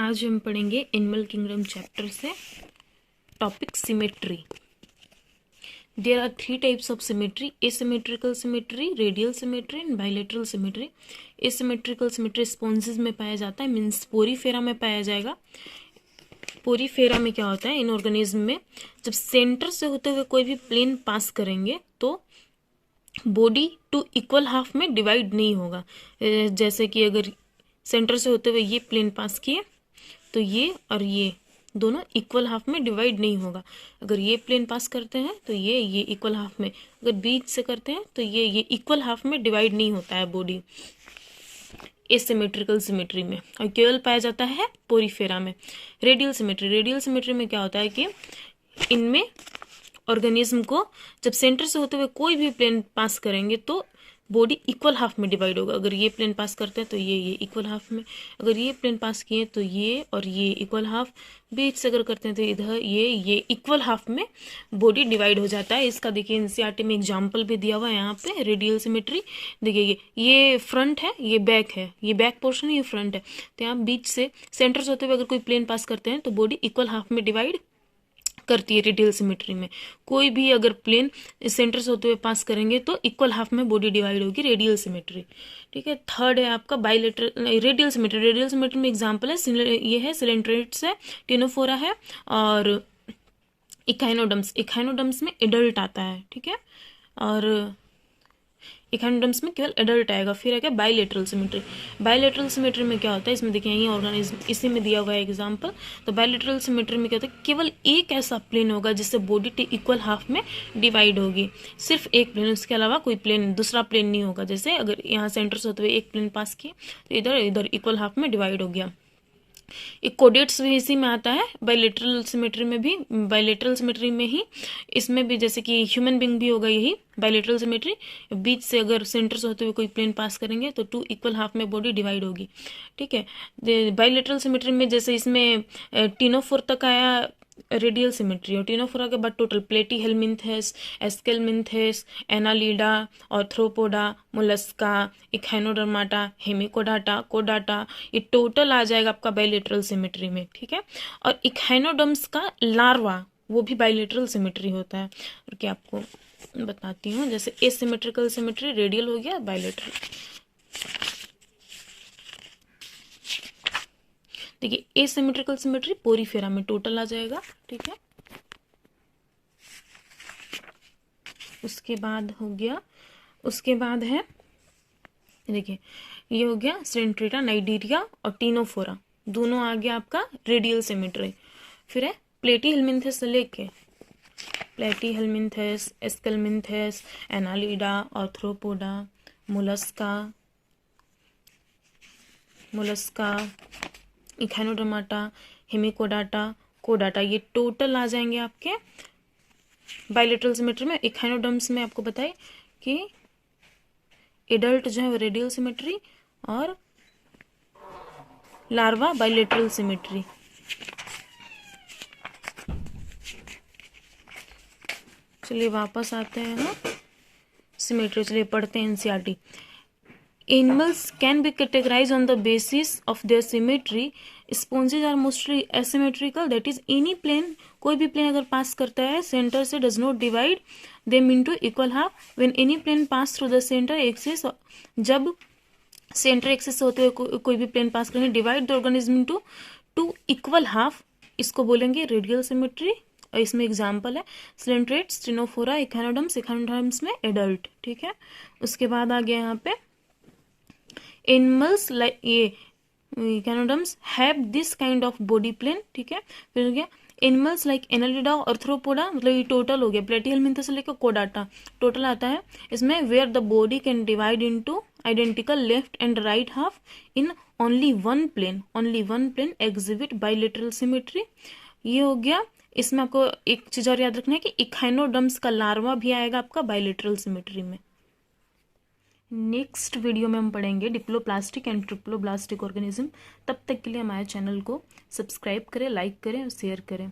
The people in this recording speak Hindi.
आज हम पढ़ेंगे एनिमल किंगडम चैप्टर से topic symmetry. There are 3 types of symmetry: asymmetrical symmetry, radial symmetry and bilateral symmetry. Asymmetrical symmetry sponges में पाया जाता है, मीन्स पोरीफेरा में पाया जाएगा। पोरीफेरा में क्या होता है, इन ऑर्गेनिज्म में जब सेंटर से होते हुए कोई भी प्लेन पास करेंगे तो बॉडी टू इक्वल हाफ में डिवाइड नहीं होगा। जैसे कि अगर सेंटर से होते हुए ये प्लेन पास किए तो ये और ये दोनों इक्वल हाफ में डिवाइड नहीं होगा। अगर ये प्लेन पास करते हैं तो ये इक्वल हाफ में, अगर बीच से करते हैं तो ये इक्वल हाफ में डिवाइड नहीं होता है बॉडी एसिमेट्रिकल सिमेट्री में, और केवल पाया जाता है पोरीफेरा में। रेडियल सिमेट्री में क्या होता है कि इनमें ऑर्गेनिज्म को जब सेंटर से होते हुए कोई भी प्लेन पास करेंगे तो बॉडी इक्वल हाफ में डिवाइड होगा। अगर ये प्लेन पास करते हैं तो ये इक्वल हाफ में, अगर ये प्लेन पास किए तो ये और ये इक्वल हाफ, बीच से अगर करते हैं तो इधर ये इक्वल हाफ में बॉडी डिवाइड हो जाता है। इसका देखिए एनसीईआरटी में एग्जांपल भी दिया हुआ है यहाँ पे। रेडियल सिमेट्री देखिए, ये फ्रंट है, ये बैक है, ये बैक पोर्शन है, ये फ्रंट है। तो यहाँ बीच से सेंटर से होते हुए अगर कोई प्लेन पास करते हैं तो बॉडी इक्वल हाफ में डिवाइड करती है। रेडियल सिमेट्री में कोई भी अगर प्लेन सेंटर से होते हुए पास करेंगे तो इक्वल हाफ में बॉडी डिवाइड होगी, रेडियल सिमेट्री। ठीक है। थर्ड है आपका bilateral radial symmetry. Radial symmetry में एग्जांपल है, ये है सिलेंट्रेट्स है, टिनोफोरा है और इकाइनोडर्म्स। इकाइनोडर्म्स में एडल्ट आता है, ठीक है, और इकाइनोडर्म्स में केवल एडल्ट आएगा। फिर है क्या बाइलेटरल सिमेट्री। बाइलेटरल सिमेट्री में क्या होता है, इसमें देखिए ये ऑर्गेनिज्म इसी में दिया हुआ है एग्जांपल। तो बाइलेटरल सिमेट्री में क्या होता है, केवल एक ऐसा प्लेन होगा जिससे बॉडी इक्वल हाफ में डिवाइड होगी, सिर्फ एक प्लेन, उसके अलावा कोई प्लेन दूसरा प्लेन नहीं होगा। जैसे अगर यहाँ सेंटर से होते हुए एक प्लेन पास किए तो इधर इक्वल हाफ में डिवाइड हो गया। एक कोडेट्स भी इसी में आता है, बाइलेटरल सिमेट्री में भी, बाइलेटरल सिमेट्री में ही इसमें भी, जैसे कि ह्यूमन बीइंग भी होगा यही बाइलेटरल सिमेट्री। बीच से अगर सेंटर से होते हुए कोई प्लेन पास करेंगे तो 2 इक्वल हाफ में बॉडी डिवाइड होगी। ठीक है। बाइलेटरल सिमेट्री में जैसे इसमें टिनोफोर तक आया रेडियल सिमेट्री, और टिनोफोरा के बाद total Platyhelminthes, Aschelminthes, Annelida, Arthropoda, Mollusca, Echinodermata, Hemichordata, कोडाटा, ये टोटल आ जाएगा आपका बाइलेटरल सिमेट्री में। ठीक है। और इक्हाइनोडर्म्स का लार्वा वो भी बाइलेटरल सिमेट्री होता है। और क्या आपको बताती हूँ, जैसे एसिमेट्रिकल सिमेट्री रेडियल हो गया, बाइलेटरल। देखिए एसिमेट्रिकल सिमेट्री पोरीफेरा में टोटल आ जाएगा। ठीक है। उसके बाद हो गया, उसके बाद है देखिए ये हो गया सेंट्रेटा, नाइडीरिया और टिनोफोरा, दोनों आ गया आपका रेडियल सिमेट्री। फिर है प्लेटीहेलमिन्थेस से लेके Platyhelminthes, Aschelminthes, Annelida, Arthropoda, Mollusca, Echinodermata, Hemichordata, कोडाटा, ये टोटल आ जाएंगे आपके बाइलेटरल सिमेट्री में। इक्हाइनोडर्म्स में आपको बताए कि एडल्ट जो है वो रेडियल सिमेट्री और लार्वा बाइलेटरल सिमेट्री। चलिए वापस आते हैं ना सिमेट्री, चलिए पढ़ते हैं NCERT. Animals can be categorized on the basis of their symmetry. Sponges are mostly asymmetrical, that is any plane, कोई भी प्लेन अगर पास करता है सेंटर से does not divide them into equal half. When any plane pass through the center axis, जब सेंटर एक्सिस से होते हुए कोई भी प्लेन पास करेंगे, divide the organism into 2 equal half, इसको बोलेंगे रेडियल सिमेट्री। और इसमें एग्जांपल है सिलेंट्रेट्स, टिनोफोरा, इक्हाइनोडर्म्स में एडल्ट। ठीक है। उसके बाद आ गया यहाँ पे एनिमल्स लाइक ये echinoderms have this kind of body plan. ठीक है। फिर हो गया एनिमल्स लाइक एनालिडा, आर्थ्रोपोडा, मतलब ये टोटल हो गया प्लेटीहेलमिन्थेस से लेकर कोडाटा, टोटल आता है इसमें, where the body can divide into identical left and right half in only one plane exhibit bilateral symmetry. ये हो गया। इसमें आपको एक चीज और याद रखना है कि इक्हाइनोडर्म्स का लार्वा भी आएगा आपका बाइलेटरल सिमेट्री में। नेक्स्ट वीडियो में हम पढ़ेंगे डिप्लोप्लास्टिक एंड ट्रिप्लोब्लास्टिक ऑर्गेनिज्म। तब तक के लिए हमारे चैनल को सब्सक्राइब करें, लाइक करें और शेयर करें।